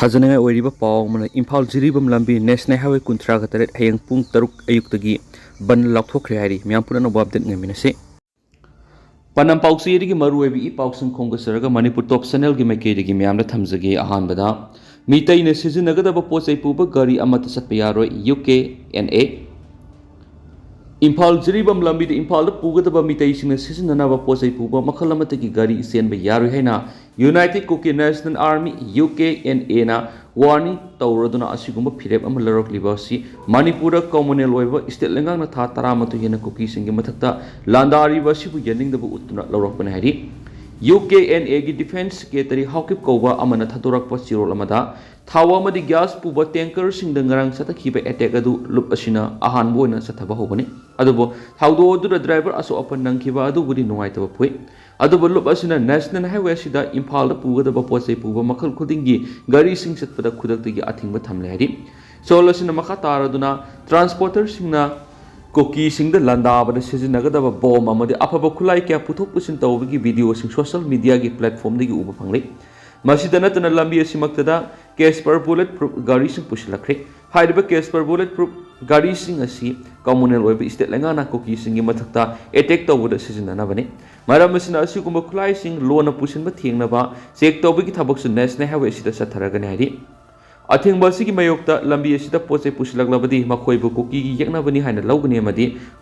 थाजने ओइरिबा पाव मन इम्फाल जिरिबम लंबी national highway कुंथ्रा गतरे हयंग पुंग तरुक अयुक्तगी बन लाउथोखरे हाइरि मियाम पुरन वाबदेत ngमिनसे पनम पाउसी एरिगी मरुएबी इ पाउसंग खोंगसरगा मणिपुर टॉप चैनल गी मैकेरिगी मियाम थमजगे अहानबदा मीतैने सिजनगदब पोचै पुब गाड़ी अमत सत्प यारोय यूके एनए इम्फाल जिरिबम लंबी इम्फाल पुगदब मीतैसिंग सिजननब पोचै पुब मखल अमतगी गाड़ी सेनब यारोय हैना United Kuki National Army UK NA ना वार्निंग तौरदुना असिगुंब फिरेप अम लरकलिबासी मणिपुर कॉमनवेल्थ ओइब स्टेट लेंगांगना था 13 हेन कुकी सिंगी मथक्ता लांदारिबा सिबु यनिंगदब उतुना लौरकपने हाइरि यूके एनए की डिफेंस सेक्रेटरी हाउकिप कौबा अमन थादोरकप चिरोल अमदा थाव अमदि गैस पुब टैंकर सिंग दंगरंग सतखिब अटैक अदु लुप असिना अहानबो ओइना सथबा होबने अदुबो थावदो अदुरा ड्राइवर असो अपन नंखिबा अदुबुदि नुवाइतबा फुइ अदुबो लुप असिना नेशनल हाईवे सिदा इम्फाल पुगदब पोचै पुब मखल खुदिंगी गाड़ी सिंग सतपदा खुदक्तगी अथिंग थमले हाइरि सोल असिना मखा तारदुना ट्रांसपोर्टर सिंगना कुकी सिंग लंदाबद सिजनगदब बॉम अमदि अफब खुलाई क्या पुथोक पुसिन तौबगी वीडियो सिंग सोशल मीडिया की प्लेटफॉर्म दगी उब फंगले मसिदा नतना लंबी असिमक्तदा केस पर बुलेट प्रूफ गाड़ी सिंग पुसलखरे हाइरबा केस पर बुलेट प्रूफ गाड़ी सिंग असि कॉमनवेल्थ ओइब स्टेट लेंगाना कुकी सिंगी मथक्ता अटैक तौबद सिजननबने मरम असिना असिगुंब खुलाई सिंग लोन पुसिनबा थेंगनबा चेक तौबगी थबकसु नेशनल हाईवे सिदा सथरगने हाइरि अथिंग की मयोक्ता लंबी पोचे पुसलबदी मखोब कुकी यकनबनी है लौगनी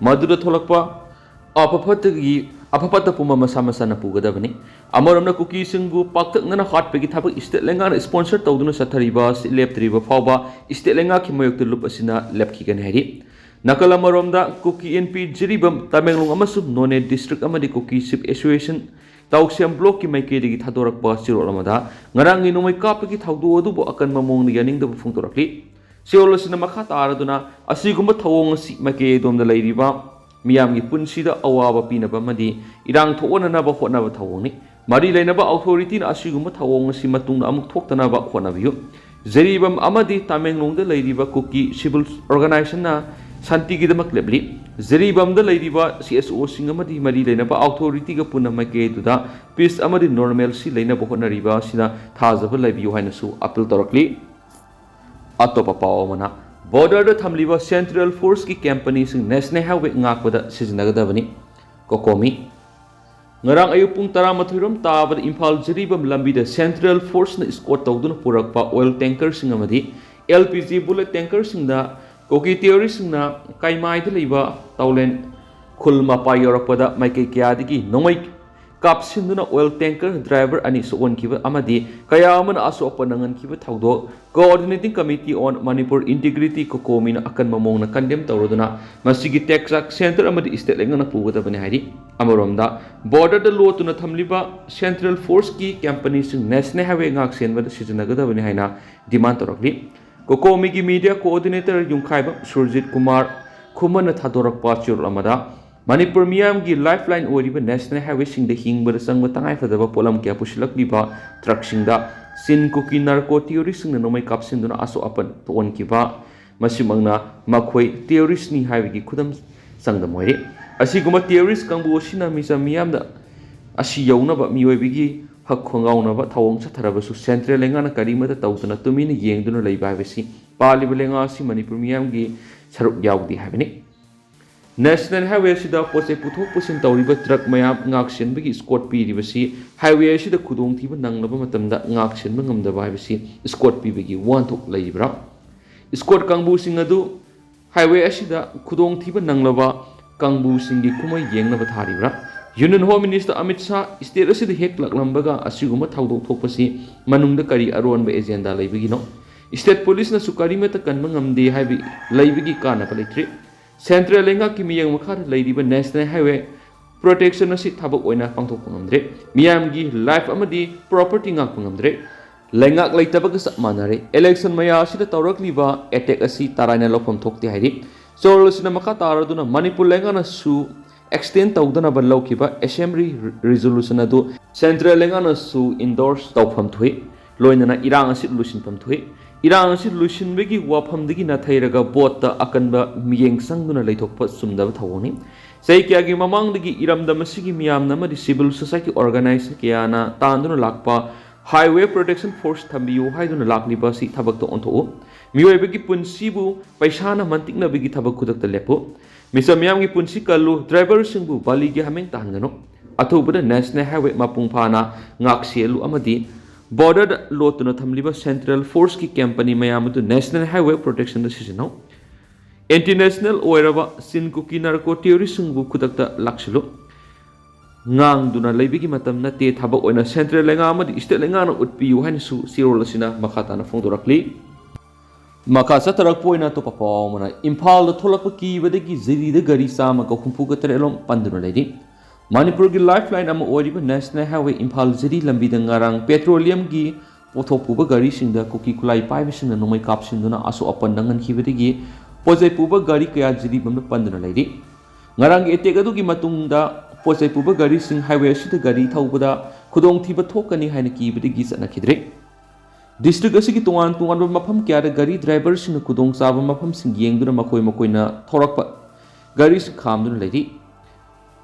मधुद थोलप अफपत पुम मसा मसाना पुगदबनी अमरमना कुकी पाक्तकना हाटपगी थबक स्टेट लेंगा स्पॉन्सर तौदुना सथरीब लेप्तरीब फाव स्टेट लेंगा की मयोक्ता लुप लेपखीगने हाइरि नकल अमरोमदा कुकी एनपी Jiribam Tamenglong Noney district Kuki chief association तौसेम ब्लॉक की मैकेरी थादोरक चिरोल नरंगी नोमई कापगी थादो अकन ममोंग यानिंगदब फुंगतोरक्ली सिओल मखा तारदुना असिगुंब थवोंग असि मैकेदोमदा लैरिबा मियामगी पुंसीदा अवाब पीनबमदी इरांग थोननब होनब थवोंगनी मरी लेनब अथॉरिटी असिगुंब थवोंग असि मतुंग अमुक थोक्तनब होनबियु जरीबम अमदी तामेंगलोंगदा लैरिबा कुकी सिविल ऑर्गेनाइजेशन शांतिगीदमक लेबली जरीबमदा लैरिबा सीएसओ सिंग अमदी मरी लेनब अथॉरिटी ग पुनम मैकेदुदा पीस अमदी नॉर्मल सी लेनब होनरिबा सिना थाजब लैबियु हाइनसु अपील तोरक्ली अतोपा पावमना बॉर्डर थमलिबा सेंट्रल फोर्स की कंपनी सिंग नेशनल हाईवे ngakpada सिजनगदबनी कोकोमी ngarang ayu pung 13 rom tabad imphal jiribam lambi da central force na escort tawduna purakpa oil tanker sing amadi LPG bullet tanker sing da koki theory sing na kaimai da leiba tawlen khulma pa yorakpada maikai kyadigi nomai kapsinduna oil tanker driver ani soon kiba amadi kaya amana aso panangan kiba thawdo coordinating committee on manipur integrity kokomi na akan mamong na condemn tawroduna masigi texas center amadi state lengana pugadabani hairi amoromda border the law tuna thamliba central force ki company sing national highway ngak senba sijunagadabani haina demand torokli kokomi ki media coordinator yungkhaiba surjit kumar khumana thadorak pachur amada Manipur मियाम की lifeline ओरिबा national highway सिंग द हिंगबर संग तंगाई फदबा पोलम क्या पुशलकलिबा ट्रक सिंग दा सिन कुकी नार्को टेरोरिस्ट सिंग नोमै कापसिंदुना आसो अपन तोन किबा मसिमंगना मखोई टेरोरिस्ट नि हाईवे खुदम संग मोइरे असिगुमा टेरोरिस्ट कंबो सिना मिसा मियाम दा असि यौनबा मियोइबिगी हक खोंगाउनबा थवोंग सथरबसु सेंट्रल लेंगाना करीमता तौतना तुमिन येंगदुना लैबा हाइबसि पालिबा लेंगा सि मणिपुर मियाम की सरुक याउदी हाइबनि नेशनल हाईवे सिदा पोचे पुथोक पुसिन तौरिबा ट्रक मयाम ngaksenbagi स्कॉट पीरिबसी हाईवे सिदा खुदोंग थिबा नंगलबा मतमदा ngaksenba ngamdaba हाइबसी स्कॉट पीबगी वानथोक लैब्रा स्कॉट कांगबू सिंग अदु हाईवे सिदा खुदोंग थिबा नंगलबा कांगबू सिंगी कुमै येंगनबा थारिब्रा union home minister Amit Shah state असिदा हेक लकलंबगा असिगुमा थावदोक थोकपसी मनुंगदा करी अरोनबा एजेंडा लैबगिनो स्टेट पुलिस ना सुकारी मत कनबा ngamde हाइबी लैबगी कानबा लेट्री सेंट्रल लेंगा की मियंग मखार लैरिबा नेशनल हाईवे प्रोटेक्शन असि थबक ओइना पांथोक ngamdre मियाम की लाइफ अमदी प्रॉपर्टी ngak ngamdre लेंगाक लैतबग स मानरे इलेक्शन मया असि तौरकलिबा अटैक असि तारायना लोफम थोकते हाइरि सोलसिना मखा तारदुना मणिपुर लेंगाना सु एक्सटेंड तौदना बलौखिबा असेंबली रिजोल्यूशन अदु सेंट्रल लेंगाना सु इंडोर्स तौफम थुइ लोइनना इरांग असि लुसिनफम थुइ इरांग असि लुसिनबगी वाफमदगी नाथैरगा बोट अकनबा मियेंग संगदुना लैथोकपा सुमदब थवोनी सही क्यागी ममांगदगी इरमदमसिगी मियामना मदि सिविल सोसाइटी ऑर्गेनाइज कियाना तांदुना लाकपा हाईवे प्रोटेक्शन फोर्स थम्बियो हाइदुना लाक्लिबा सि थबक तो ओंथो मियोइबगी पुंसीबु पैसाना मंतिकनबगी थबक खुदक लेपो मिसमयाम की पुंसी कल्लु ड्राइवर सिंबु बाली की हमें तानगनो अथुबदा नेशनल हाईवे मपुंग फाना ngakselु amadi border lotuna thamliba central force की कंपनी मयाम तो नेशनल हाईवे प्रोटेक्शन द सिजनो इंटरनेशनल ओइरबा सिनकुकी नार्को टेररिस्ट सिंबु खुदक लाक्सलु ngang leibigi matam na te thaba oina central lenga amadi state lenga na utpiu hain su sirol asina makata na phongdorakli maka satarak poina to papa mana imphal da tholakpa ki badagi ziri da gari sama ka khumpu ka terelom panduna leidi manipur gi lifeline am oriba national highway imphal ziri lambi da ngarang petroleum gi pothok puba gari singda kuki kulai pai bising na nomai kap singduna aso apan dangan ki badagi pojai puba gari kaya ziri bamna panduna leidi ngarang gi etek adu gi matungda पोचे पुब गाड़ी Singh highway असिद गाड़ी थौबदा खुदोंग थीब थोकनी हाइन कीबदगी चनखिद्रे district असिगी तोंगान तोंगान मफम क्या गाड़ी driver Singh खुदोंग चाब मफम Singh येंगदुना मखोय मखोयना थोरकप गाड़ी सिंह खामदुना लेदि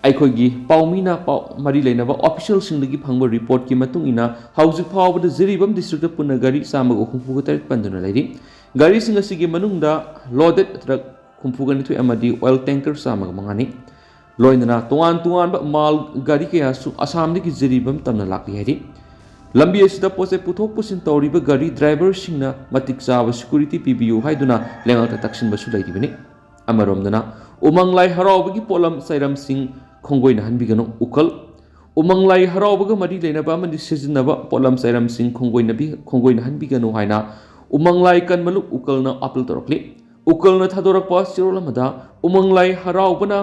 अखोयगी पाउमीना पाउ मरी लेनबा official सिंहदगी फंगबा report की मतुंग इना हाउजिक फावबदा Jiribam district पुना गाड़ी सामग खुंफुग तर पंदुना लेदि गाड़ी सिंह असिगी मनुंगदा लोडेड ट्रक खुंफुगनि थु अमदी ऑयल टैंकर सामग मंगानी लोइनना तोंगान तोंगान माल गाड़ी कयासु असम की जिरीबम तमना लापी है लंबी असिदा पोसे पुथोक पुसिन तौरीब गाड़ी ड्राइवर सिंगना मतिक चाब सिक्योरिटी पीबियु हाइदुना लेंगाता तक्सिनबसु लैदिबनि अमरोमदना उमंगलाई हरावबगी पोलम सैरम सिंह खोंगोइना हनबिगनो उकल उमंगलाई हरावबगा मरी लेनबा अमदि सिजनबा पोलम सैरम सिंह खोंगोइना हनबिगनो हाइना उमंगलाई कनमलु उकलना अपील तोरकली उकलना थादोरकपा सिरोलमदा उमंगलाई हरावबना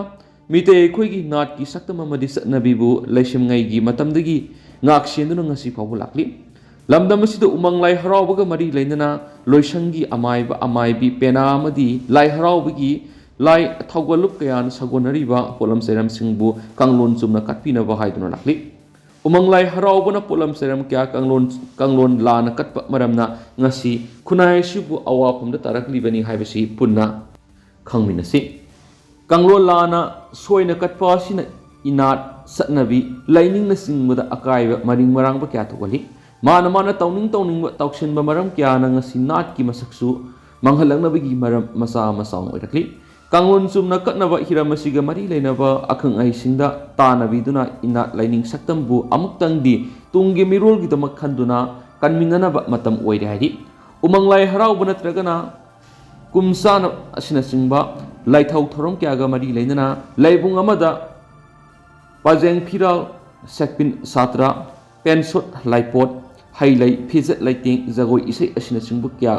मीते अखोइगी नाट की सक्तम अमदि सत्नबीबु लैसिमंगैगी मतमदगी ngaksenduना ngasi फावबु लाक्ली लमदम असिद उमंगलाई हरावबगा मरी लेनना लोइसंगी अमाइबा अमाइबी पेना अमदि लाई हरावबगी लाई थौगलुप कयान सगोनरीबा pollen serum सिंहबु कांगलोन Chumna कटपिनबा हाइदुना लाक्ली उमंगलाई हरावबना pollen serum क्या कांगलोन लाना कटप मरमना ngasi खुनाइसिबु अवाफमदा तारकलिबनी हाइबसी पुन्ना खंगमिनसी कांगलो लाना सोयना कटपासिना इनाट सत्नबी लाइनिंगना सिंगबदा अकाइबा मरिंग मरांगबा क्या थोगली माना माना तौनिंग तौसिनबा मरम क्या नंगसी नाट की मसक्सु मंगहलंगनबगी मरम मसा मसांग ओइरकली कांगलोन चुमना कटनबा हिरमसिगा मरी लेनबा अखंग आइसिंगदा तानबीदुना इनाट लाइनिंग सक्तमबु अमुक्तंगदी तुंगी मिरोलगी दमक खंदुना कनमिननबा मतम ओइरे हाइदि उमंगलाई हरावबा नत्रगना कुमसान असिना सिंगबा लाइथौ थोरम क्यागा मरी लेनना लाइबुंग अमदा पाजेंग फिराल सेकपिन सात्रा पेनसोट लाइपोट हाइलाई फिजत लाइटिंग जगोई इसे असिना सिंगबु क्या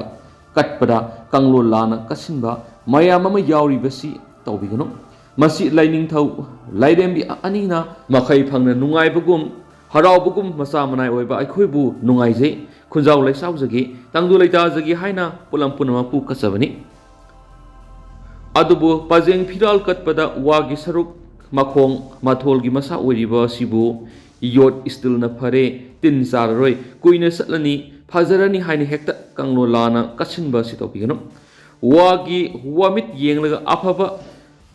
कटपदा कांगलो लाना कसिनबा मयाम अमा यावरिबसी तौबिगनो मसी लाइनिंग थौ लाइरेमबी अनिना मखै फंगना नुंगाइबगुम हरावबगुम मसा मनाय ओइबा अखोइबु नुंगाइजे खुंजाव लाइसावजगे तंगदु लाइताजगे हाइना पुलम पुनमपु कसबनी अदुबु पाजेंग फिराल कटपदा वागी सरुक मखोंग माथोलगी मसा ओइरिबा सिबु योट स्टील न फरे तिन चाररोय कुइना सतलनी फजरनी हाइने हेक्ता कांगलो लाना कसिनबा सि तौबिगनो वागी वामित येंगलगा अफबा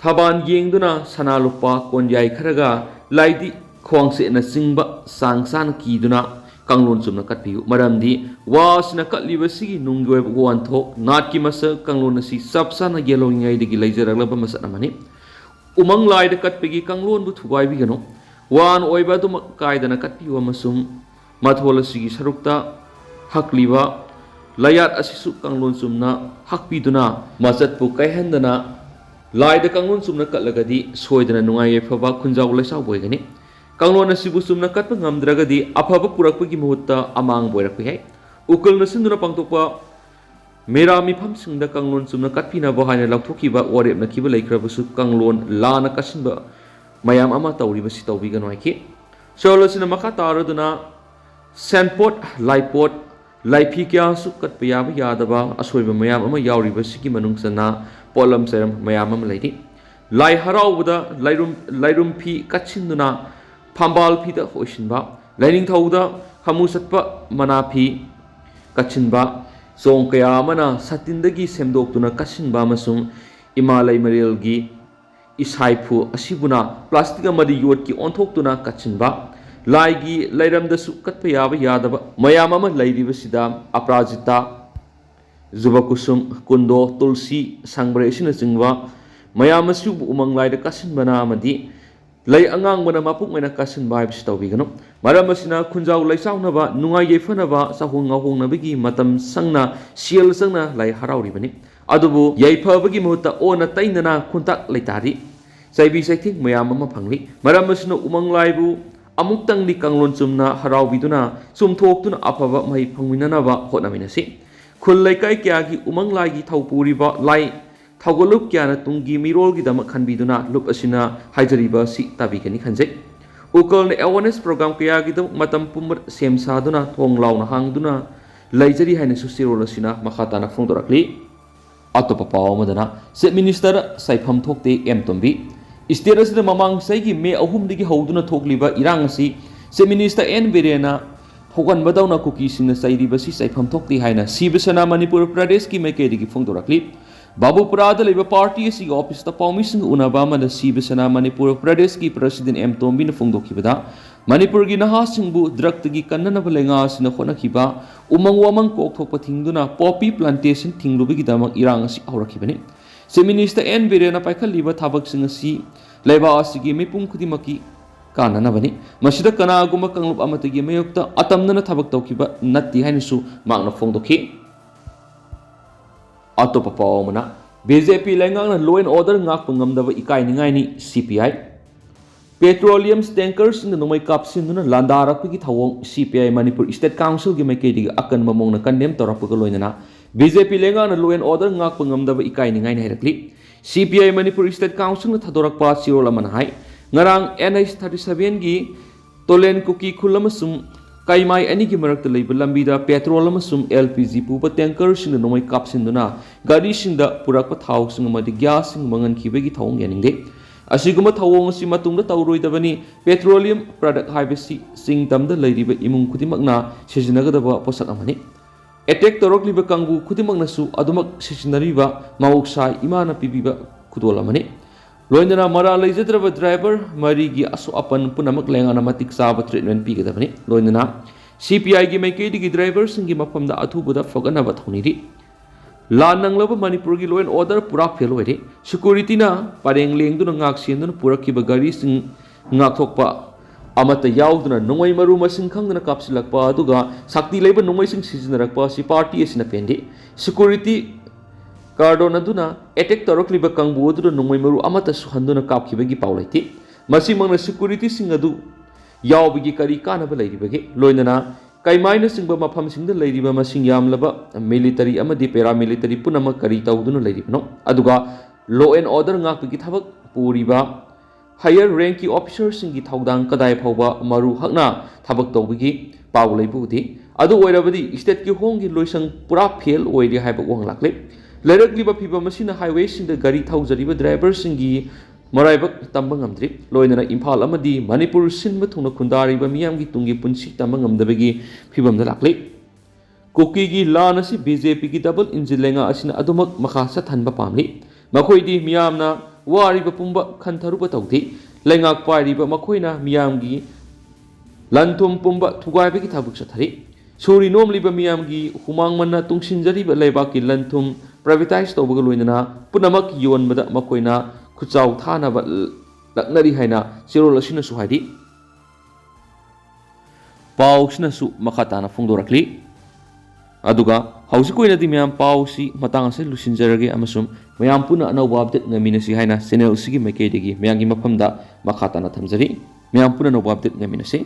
थबान येंगदुना सनालुपा कोन्याई खरगा लाइदि खोंगसे न सिंगबा सांगसान कीदुना कांगलोन चुमना कटपियु मरमदी वासना कटलिबसिगी नुंगोय गोवानथोक नाट की मसा कांगलोन असि सबसाना येलोंगाइदगी लैजरगलबा मसा नमनी उमंग लाइद कटपिगी कांगलोन बु थुगाइबिगनो वान ओइबा दुम कायदना कटपियु अमसुम माथोलसिगी सरुक्ता हकलिबा लायात असिसु कांगलोन Chumna हकपिदुना मजतपु कायहंदना लाइद कांगलोन Chumna कटलगदी सोयदना नुंगाइये फबा खुंजाव लैसाव बोयगनी कांगलोन असिबु Chumna कटप ngamdragadi afaba purakpagi muhutta amang boirakpi hai ukul nasinduna pangtokpa merami phamsingda कांगलोन Chumna कटपिना बहायना लाउथोकिबा ओरेबना किबा लैख्राबसु कांगलोन लाना कसिनबा मयाम अमा तौरिबसि तौबिगनो हाइकि सोलसिना मखा तारदुना सैनपोट लाइपोट लाइफी क्यासु कटप याबा यादबा असोइबा मयाम अमा यावरिबसिगी मनुंगसना पोलम सेरम मयाम अमा लैदि लाई हरावबदा लाइरुम फी कचिन्दुना फांबाल फीदा होइसिनबा लाइनिंग थौदा खमु सत्पा मना फी कचिनबा सोंग कया मना सतिंदगी सेमदोक्तुना कसिनबा मसुंग इमालय मरेलगी इसाइफु असिबुना प्लास्टिक अमदि योट की ओंथोक्तुना कचिनबा लाइगी लैरमदसु कत्प याब यादब मयाम अमा लैरिबसिदा अपराजिता जुबकुसुम कुंदो तुलसी सांब्रे सिना चिंगवा मयाम असु उमंग लाइद कासिनबना अमदि लೈ ꯑꯉꯥꯡꯕꯅ ꯃꯄꯨꯛ ꯃꯩꯅ ꯀꯥꯁꯤꯟꯕ ꯍꯥꯏꯕꯁꯤ ꯇꯧꯕꯤꯒꯅꯨ ꯃꯔꯝ ꯑꯁꯤꯅ ꯈꯨꯟꯖꯥꯎ ꯂꯩꯆꯥꯎꯅꯕ ꯅꯨꯡꯉꯥꯏ ꯌꯩꯐꯅꯕ ꯆꯥꯍꯣꯡ ꯉꯥꯍꯣꯡꯅꯕꯒꯤ ꯃꯇꯝ ꯁꯪꯅ ꯁꯦꯜ ꯆꯪꯅ ꯂꯥꯏ ꯍꯔꯥꯎꯔꯤꯕꯅꯤ ꯑꯗꯨꯕꯨ ꯌꯩꯐꯕꯒꯤ ꯃꯍꯨꯠꯇ ꯑꯣꯟꯅ ꯇꯩꯅꯅ ꯈꯨꯟꯇꯥꯛ ꯂꯩꯇꯥꯔꯤ ꯆꯩꯕꯤ ꯆꯩꯊꯦꯡ ꯃꯌꯥꯝ ꯑꯃ ꯐꯪꯂꯤ ꯃꯔꯝ ꯑꯁꯤꯅ ꯎꯃꯪ ꯂꯥꯏꯕꯨ ꯑꯃꯨꯛꯇꯪꯗꯤ ꯀꯥꯡꯂꯣꯟ ꯆꯨꯝꯅ ꯍꯔꯥꯎꯕꯤꯗꯨꯅ ꯆꯨꯝꯊꯣꯛꯇꯨꯅ ꯑꯐꯕ ꯃꯍꯩ ꯐꯪꯃꯤꯟꯅꯅꯕ ꯍꯣꯠꯅꯃꯤꯟꯅꯁꯤ ꯈꯨꯜ ꯂꯩꯀꯥꯏ ꯀꯌꯥꯒꯤ ꯎꯃꯪ ꯂꯥꯏꯒꯤ ꯊꯧ ꯄꯨꯔꯤꯕ ꯂꯥꯏ ꯊꯧꯒꯠꯂꯨꯞ ꯀꯌꯥꯅ ꯇꯨꯡꯒꯤ ꯃꯤꯔꯣꯜꯒꯤꯗꯃꯛ ꯈꯟꯕꯤꯗꯨꯅ ꯂꯨꯞ ꯑꯁꯤꯅ ꯍꯥꯏꯖꯔꯤꯕ ꯑꯁꯤ ꯇꯥꯕꯤꯒꯅꯤ ꯈꯟꯖꯩ ꯎꯀꯜꯅ ꯑꯦꯋꯥꯔꯅꯦꯁ ꯄ꯭ꯔꯣꯒ꯭ꯔꯥꯝ ꯀꯌꯥꯒꯤꯗꯃꯛ ꯃꯇꯝ ꯄꯨꯝꯕꯗ ꯁꯦꯝ ꯁꯥꯗꯨꯅ ꯊꯣꯡ ꯂꯥꯎꯅ ꯍꯥꯡꯗꯨꯅ ꯂꯩꯖꯔꯤ ꯍꯥꯏꯅꯁꯨ ꯆꯦꯔꯣꯜ ꯑꯁꯤꯅ ꯃꯈꯥ ꯇꯥꯅ ꯐꯣꯡꯗꯣꯔꯛꯂꯤ ꯑꯇꯣꯞꯄ ꯄꯥꯎ ꯑꯃꯗꯅ ꯆꯤꯞ ꯃꯤꯅꯤꯁꯇꯔ ꯁꯥꯏꯐꯝ ꯊꯣꯛꯇꯦ ꯑꯦꯝ ꯇꯣꯝꯕꯤ ꯁ꯭ꯇꯦꯠ ꯑꯁꯤꯗ ꯃꯃꯥꯡ ꯆꯍꯤꯒꯤ ꯃꯦ 3 ꯍꯧꯗꯨꯅ ꯊꯣꯛꯂꯤꯕ ꯏꯔꯥꯡ ꯑꯁꯤ ꯆꯤꯞ ꯃꯤꯅꯤꯁꯇꯔ ꯑꯦꯟ ꯕꯤꯔꯦꯟꯅ ꯊꯣꯛꯍꯟꯕꯗꯧꯅ ꯀꯨꯀꯤꯁꯤꯡꯅ ꯆꯩꯔꯤꯕꯁꯤ ꯆꯩꯐꯝ ꯊꯣꯛꯇꯦ ꯍꯥꯏꯅ ꯁꯤꯕ ꯁꯦꯅꯥ ꯃꯅꯤꯄꯨꯔ ꯄ꯭ꯔꯗꯦꯁꯀꯤ ꯃꯥꯏꯀꯩꯗꯒꯤ ꯐꯣꯡꯗꯣꯔꯛꯂꯤ ꯕꯥꯕꯨꯄꯨꯔꯥꯗ ꯂꯩꯕ ꯄꯥꯔꯇꯤ ꯑꯁꯤꯒꯤ ꯑꯣꯐꯤꯁꯇ ꯄꯥꯎꯃꯤꯁꯤꯡ ꯎꯅꯕ ꯑꯃꯗ ꯁꯤꯕ ꯁꯦꯅꯥ ꯃꯅꯤꯄꯨꯔ ꯄ꯭ꯔꯗꯦꯁꯀꯤ ꯄ꯭ꯔꯁꯤꯗꯦꯟ ꯑꯦꯝ ꯇꯣꯝꯕꯤꯅ ꯐꯣꯡꯗꯣꯛꯈꯤꯕꯗ ꯃꯅꯤꯄꯨꯔꯒꯤ ꯅꯍꯥꯁꯤꯡꯕꯨ ꯗ꯭ꯔꯒꯇꯒꯤ ꯀꯟꯅꯅꯕ ꯂꯩꯉꯥꯛ ꯑꯁꯤꯅ ꯍꯣꯠꯅꯈꯤꯕ ꯎꯃꯪ ꯋꯥꯃꯪ ꯀꯣꯛꯊꯣꯛꯄ ꯊꯤꯡꯗꯨꯅ ꯄꯣꯄꯤ ꯄ꯭ꯂꯥꯟꯇꯦꯁꯟ ꯊꯤꯡꯂꯨꯕꯒꯤꯗꯃꯛ ꯏꯔꯥꯡ ꯑꯁꯤ ꯍꯧꯔꯛꯈꯤꯕꯅꯤ ꯆꯤꯞ ꯃꯤꯅꯤꯁꯇꯔ ꯑꯦꯟ ꯕꯤꯔꯦꯟꯅ ꯄꯥꯏꯈꯠꯂꯤꯕ ꯊꯕꯛꯁꯤꯡ ꯑꯁꯤ ꯂꯩꯕꯥꯛ ꯑꯁꯤꯒꯤ ꯃꯤꯄꯨꯝ ꯈꯨꯗꯤꯡꯃꯛꯀꯤ ꯀꯥꯟꯅꯅꯕꯅꯤ ꯃꯁꯤꯗ ꯀꯅꯥꯒꯨꯝꯕ ꯀꯥꯡꯂꯨꯞ ꯑꯃꯠꯇꯒꯤ ꯃꯥꯌꯣꯛꯇ ꯑꯇꯝꯅꯅ ꯊꯕꯛ ꯇꯧꯈꯤꯕ ꯅꯠꯇꯦ ꯍꯥꯏꯅꯁꯨ ꯃꯍꯥꯛꯅ ꯐꯣꯡꯗꯣꯛꯈꯤ ꯑꯇꯣꯞꯄ ꯄꯥꯎ ꯑꯃꯅ ꯕꯤꯖꯦꯄꯤ ꯂꯩꯉꯥꯛꯅ ꯂꯣ ꯑꯦꯟ ꯑꯣꯔꯗꯔ ꯉꯥꯛꯄ ꯉꯝꯗꯕ ꯏꯀꯥꯏꯅꯤꯡꯉꯥꯏꯅꯤ ꯁꯤꯄꯤꯑꯥꯏ ꯄꯦꯇ꯭ꯔꯣꯂꯤꯌꯝ ꯇꯦꯡꯀꯔꯁꯤꯡꯗ ꯅꯣꯡꯃꯩ ꯀꯥꯞꯁꯤꯟꯗꯨꯅ ꯂꯥꯟꯗꯥꯔꯛꯄꯒꯤ ꯊꯧꯑꯣꯡ ꯁꯤꯄꯤꯑꯥꯏ ꯃꯅꯤꯄꯨꯔ ꯁ꯭ꯇꯦꯠ ꯀꯥꯎꯟꯁꯤꯜꯒꯤ ꯃꯥꯏꯀꯩꯗꯒꯤ ꯑꯀꯟꯕ ꯃꯑꯣꯡꯗ ꯀꯟꯗꯦꯝ ꯇꯧꯔꯛꯄꯒ ꯂꯣꯏꯅꯅ ꯕꯤꯖꯦꯄꯤ ꯂꯩꯉꯥꯛꯅ ꯂꯣ ꯑꯦꯟ ꯑꯣꯔꯗꯔ ꯉꯥꯛꯄ ꯉꯝꯗꯕ ꯏꯀꯥꯏꯅꯤꯡꯉꯥꯏꯅꯤ ꯍꯥꯏꯔꯛꯂꯤ ꯁꯤꯄꯤꯑꯥꯏ ꯃꯅꯤꯄꯨꯔ ꯁ꯭ꯇꯦꯠ ꯀꯥꯎꯟꯁꯤꯜꯅ ꯊꯥꯗꯣꯔꯛꯄ ꯆꯦꯔꯣꯜ ꯑꯃꯅ ꯍꯥꯏ ꯉꯔꯥꯡ NH37ꯒꯤ ꯇꯣꯂꯦꯟ ꯀꯨꯀꯤ ꯈꯨꯜ ꯑꯃꯁꯨꯡ ꯀꯩꯃꯥꯏ ꯑꯅꯤꯒꯤ ꯃꯔꯛꯇ ꯂꯩꯕ ꯂꯝꯕꯤꯗ ꯄꯦꯇ꯭ꯔꯣꯜ ꯑꯃꯁꯨꯡ LPG ꯄꯨꯕ ꯇꯦꯡꯀꯔꯁꯤꯡꯅ ꯅꯣꯡꯃꯩ ꯀꯥꯞꯁꯤꯟꯗꯨꯅ ꯒꯥꯔꯤꯁꯤꯡꯗ ꯄꯨꯔꯛꯄ ꯊꯥꯎꯁꯤꯡ ꯑꯃꯗꯤ ꯒ꯭ꯌꯥꯁꯁꯤꯡ ꯃꯥꯡꯍꯟꯈꯤꯕꯒꯤ ꯊꯧꯑꯣꯡ ꯌꯥꯅꯤꯡꯗꯦ ꯑꯁꯤꯒꯨꯝꯕ ꯊꯧꯑꯣꯡ ꯑꯁꯤ ꯃꯇꯨꯡꯗ ꯇꯧꯔꯣꯏꯗꯕꯅꯤ ꯄꯦꯇ꯭ꯔꯣꯂꯤꯌꯝ ꯄ꯭ꯔꯗꯛ ꯍꯥꯏꯕꯁꯤ ꯆꯤꯡꯇꯝꯗ ꯂꯩꯔꯤꯕ ꯏꯃꯨꯡ ꯈꯨꯗꯤꯡꯃꯛꯅ ꯁꯤꯖꯤꯟꯅꯒꯗꯕ ꯄꯣꯠꯁꯛ ꯑꯃꯅꯤ ꯑꯦꯇꯦꯛ ꯇꯧꯔꯛꯂꯤꯕ ꯀꯥꯡꯕꯨ ꯈꯨꯗꯤꯡꯃꯛꯅꯁꯨ ꯑꯗꯨꯃꯛ ꯁꯤꯖꯤꯟꯅꯔꯤꯕ ꯃꯍꯧꯁꯥ ꯏꯃꯥꯅ ꯄꯤꯕꯤꯕ ꯈꯨꯗꯣꯜ ꯑꯃꯅꯤ ꯂꯣꯏꯅꯅ ꯃꯔꯥ ꯂꯩꯖꯗ꯭ꯔꯕ ꯗ꯭ꯔꯥꯏꯚꯔ ꯃꯔꯤꯒꯤ ꯑꯁꯣꯛ ꯑꯄꯟ ꯄꯨꯝꯅꯃꯛ ꯂꯩꯉꯥꯛꯅ ꯃꯇꯤꯛ ꯆꯥꯕ ꯇ꯭ꯔꯤꯠꯃꯦꯟ ꯄꯤꯒꯗꯕꯅꯤ ꯂꯣꯏꯅꯅ CPIꯒꯤ ꯃꯥꯏꯀꯩꯗꯒꯤ ꯗ꯭ꯔꯥꯏꯚꯔꯁꯤꯡꯒꯤ ꯃꯐꯝꯗ ꯑꯊꯨꯕꯗ ꯐꯒꯠꯅꯕ ꯊꯧꯅꯤꯔꯤ ꯂꯥꯟ ꯅꯪꯂꯕ ꯃꯅꯤꯄꯨꯔꯒꯤ ꯂꯣ ꯑꯦꯟ ꯑꯣꯔꯗꯔ ꯄꯨꯔꯥ ꯐꯦꯜ ꯑꯣꯏꯔꯦ ꯁꯦꯀ꯭ꯌꯨꯔꯤꯇꯤꯅ ꯄꯔꯦꯡ ꯂꯦꯡꯗꯨꯅ ꯉꯥꯛ ꯁꯦꯟꯗꯨꯅ ꯄꯨꯔꯛꯈꯤꯕ ꯒꯥꯔꯤꯁꯤꯡ ꯉꯥꯛꯊꯣꯛꯄ ꯑꯃꯠꯇ ꯌꯥꯎꯗꯨꯅ ꯅꯣꯡꯃꯩ ꯃꯔꯨ ꯃꯁꯤꯡ ꯈꯪꯗꯅ ꯀꯥꯞꯁꯤꯜꯂꯛꯄ ꯑꯗꯨꯒ ꯁꯛꯇꯤ ꯂꯩꯕ ꯅꯣꯡꯃꯩꯁꯤꯡ ꯁꯤꯖꯤꯟꯅꯔꯛꯄ ꯑꯁꯤ ꯄꯥꯔꯇꯤ ꯑꯁꯤꯅ ꯄꯦꯟꯗꯦ ꯁꯦꯀ꯭ꯌꯨꯔꯤꯇꯤ ꯀꯥꯔꯗꯣꯟ ꯑꯗꯨꯅ ꯑꯦꯇꯦꯛ ꯇꯧꯔꯛꯂꯤꯕ ꯀꯥꯡꯕꯨ ꯑꯗꯨꯗ ꯅꯣꯡꯃꯩ ꯃꯔꯨ ꯑꯃꯠꯇ ꯁꯨꯍꯟꯗꯨꯅ ꯀꯥꯞꯈꯤꯕꯒꯤ ꯄꯥꯎ ꯂꯩꯇꯦ ꯃꯁꯤꯃꯛꯅ ꯁꯦꯀ꯭ꯌꯨꯔꯤꯇꯤꯁꯤꯡ ꯑꯗꯨ ꯌꯥꯎꯕꯒꯤ ꯀꯔꯤ ꯀꯥꯟꯅꯕ ꯂꯩꯔꯤꯕꯒꯦ ꯂꯣꯏꯅꯅ ꯀꯩꯃꯥꯏꯅꯆꯤꯡꯕ ꯃꯐꯝꯁꯤꯡꯗ ꯂꯩꯔꯤꯕ ꯃꯁꯤꯡ ꯌꯥꯝꯂꯕ ꯃꯤꯂꯤꯇꯔꯤ ꯑꯃꯗꯤ ꯄꯦꯔꯥꯃꯤꯂꯤꯇꯔꯤ ꯄꯨꯝꯅꯃꯛ ꯀꯔꯤ ꯇꯧꯗꯨꯅ ꯂꯩꯔꯤꯕꯅꯣ ꯑꯗꯨꯒ ꯂꯣ ꯑꯦꯟ ꯑꯣꯔꯗꯔ ꯉꯥꯛꯄꯒꯤ ꯊꯕꯛ ꯄꯨꯔꯤꯕ ꯍꯥꯌꯔ ꯔꯦꯡꯀꯤ ꯑꯣꯐꯤꯁꯔꯁꯤꯡꯒꯤ ꯊꯧꯗꯥꯡ ꯀꯗꯥꯏ ꯐꯥꯎꯕ ꯃꯔꯨ ꯍꯛꯅ ꯊꯕꯛ ꯇꯧꯕꯒꯤ ꯄꯥꯎ ꯂꯩꯕ ꯎꯗꯦ ꯑꯗꯨ ꯑꯣꯏꯔꯕꯗꯤ ꯁ꯭ꯇꯦꯠꯀꯤ ꯍꯣꯡꯒꯤ ꯂꯣꯏꯁꯪ ꯄꯨꯔꯥ ꯐꯦꯜ ꯑꯣꯏꯔꯦ ꯍꯥꯏꯕ ꯋꯥꯍꯪ ꯂꯥꯛꯂꯦ ꯂꯩꯔꯛꯂꯤꯕ ꯐꯤꯕꯝ ꯑꯁꯤꯅ ꯍꯥꯏꯋꯦꯁꯤꯡꯗ ꯒꯥꯔꯤ ꯊꯧꯖꯔꯤꯕ ꯗ꯭ꯔꯥꯏꯚꯔꯁꯤꯡꯒꯤ ꯃꯔꯥꯏꯕꯛ ꯇꯝꯕ ꯉꯝꯗ꯭ꯔꯤ ꯂꯣꯏꯅꯅ ꯏꯝꯐꯥꯜ ꯑꯃꯗꯤ ꯃꯅꯤꯄꯨꯔ ꯁꯤꯟꯕ ꯊꯨꯡꯅ ꯈꯨꯟꯗꯥꯔꯤꯕ ꯃꯤꯌꯥꯝꯒꯤ ꯇꯨꯡꯒꯤ ꯄꯨꯟꯁꯤ ꯇꯝꯕ ꯉꯝꯗꯕꯒꯤ ꯐꯤꯕꯝꯗ ꯂꯥꯛꯂꯤ ꯀꯨꯀꯤꯒꯤ ꯂꯥꯟ ꯑꯁꯤ BJPꯒꯤ ꯗꯕꯜ ꯏꯟꯖꯤꯟ ꯂꯩꯉꯥꯛ ꯑꯁꯤꯅ ꯑꯗꯨꯃꯛ ꯃꯈꯥ ꯆꯠꯊꯟꯕ ꯄꯥꯝꯂꯤ ꯃꯈꯣꯏꯗꯤ ꯃꯤꯌꯥꯝꯅ ꯋꯥꯔꯤꯕ ꯄꯨꯝꯕ ꯈꯟꯊꯔꯨꯕ ꯇꯧꯗꯦ ꯂꯩꯉꯥꯛ ꯄꯥꯏꯔꯤꯕ ꯃꯈꯣꯏꯅ ꯃꯤꯌꯥꯝꯒꯤ ꯂꯟ ꯊꯨꯝ ꯄꯨꯝꯕ ꯊꯨꯒꯥꯏꯕꯒꯤ ꯊꯕꯛ ꯆꯠꯊꯔꯤ ꯁꯨꯔꯤ ꯅꯣꯝꯂꯤꯕ ꯃꯤꯌꯥꯝꯒꯤ ꯍꯨꯃꯥꯡ ꯃꯟꯅ ꯇꯨꯡꯁꯤꯟꯖꯔꯤꯕ ꯂꯩꯕꯥꯛꯀꯤ ꯂꯟ ꯊꯨꯝ ꯄ꯭ꯔꯥꯏꯚꯦꯇꯥꯏꯖ ꯇꯧꯕꯒ ꯂꯣꯏꯅꯅ ꯄꯨꯝꯅꯃꯛ ꯌꯣꯟꯕꯗ ꯃꯈꯣꯏꯅ ꯈꯨꯠꯆꯥꯎ ꯊꯥꯅꯕ ꯂꯛꯅꯔꯤ ꯍꯥꯏꯅ ꯆꯦꯔꯣꯜ ꯑꯁꯤꯅꯁꯨ ꯍꯥꯏꯔꯤ ꯄꯥꯎꯁꯤꯅꯁꯨ ꯃꯈꯥ ꯇꯥꯅ ꯐꯣꯡꯗꯣꯔꯛꯂꯤ ꯑꯗꯨꯒ ꯍꯧꯖꯤꯛ ꯑꯣꯏꯅꯗꯤ ꯃꯌꯥꯝ ꯄꯥꯎꯁꯤ ꯃꯇꯥꯡ ꯑꯁꯤꯗ ꯂꯣꯏꯁꯤꯟꯖꯔꯒꯦ ꯑꯃꯁꯨꯡ ꯃꯌꯥꯝ ꯄꯨꯟꯅ ꯑꯅꯧꯕ ꯑꯞꯗꯦꯠ ꯉꯥꯏꯃꯤꯟꯅꯁꯤ ꯍꯥꯏꯅ ꯆꯦꯅꯦꯜ ꯑꯁꯤꯒꯤ ꯃꯥꯏꯀꯩꯗꯒꯤ ꯃꯌꯥꯝꯒꯤ ꯃꯐꯝꯗ ꯃꯈꯥ ꯇꯥꯅ ꯊꯝꯖꯔꯤ ꯃꯌꯥꯝ ꯄꯨꯟꯅ ꯑꯅꯧꯕ ꯑꯞꯗꯦꯠ ꯉꯥꯏꯃꯤꯟꯅꯁꯤ